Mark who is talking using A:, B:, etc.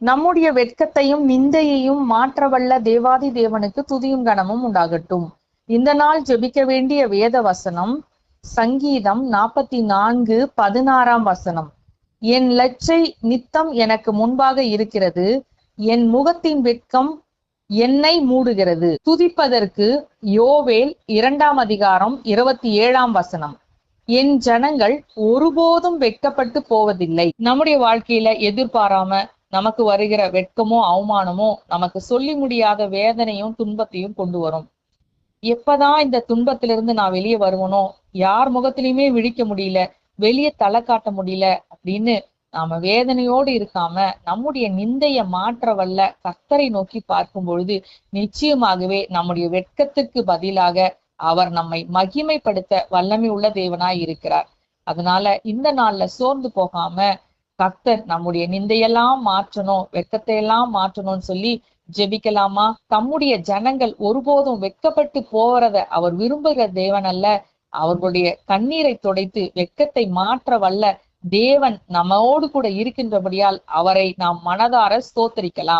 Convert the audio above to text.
A: நம்முடைய வெட்கத்தையும் நிந்தையையும் மாற்றவல்ல தேவாதி தேவனுக்கு துதியும் கனமும் உண்டாகட்டும். இந்த நாள் ஜெபிக்க வேண்டிய வேத வசனம் சங்கீதம் 44:16. என் லட்சை நித்தம் எனக்கு முன்பாக இருக்கிறது, என் முகத்தின் வெட்கம் என்னை மூடுகிறது. துதிப்பதற்கு யோவேல் 2:27. என் ஜனங்கள் ஒருபோதும் வெட்கப்பட்டு போவதில்லை. நம்முடைய வாழ்க்கையில எதிர்பாராம நமக்கு வருகிற வெட்கமோ அவமானமோ நமக்கு சொல்லி முடியாத வேதனையும் துன்பத்தையும் கொண்டு வரும். எப்பதான் இந்த துன்பத்திலிருந்து நான் வெளியே வருவனோ, யார் முகத்திலையுமே விழிக்க முடியல, வெளியே தலை காட்ட முடியல அப்படின்னு நாம வேதனையோடு இருக்காம நம்முடைய நிந்தைய மாற்ற வல்ல கர்த்தரை நோக்கி பார்க்கும் பொழுது நிச்சயமாகவே நம்முடைய வெட்கத்துக்கு பதிலாக அவர் நம்மை மகிமைப்படுத்த வல்லமை உள்ள தேவனாய் இருக்கிறார். அதனால இந்த நாள்ல சோர்ந்து போகாம கர்த்தர் நம்முடைய நிந்தையெல்லாம் மாற்றணும், வெட்கத்தை எல்லாம் மாற்றணும்னு சொல்லி ஜெபிக்கலாமா? தம்முடைய ஜனங்கள் ஒருபோதும் வெட்கப்பட்டு போறத அவர் விரும்புகிற தேவன் அல்ல. அவர்களுடைய கண்ணீரை துடைத்து வெட்கத்தை மாற்ற வல்ல தேவன் நம்மோடு கூட இருக்கின்றபடியால் அவரை நாம் மனதார ஸ்தோத்தரிக்கலாம்.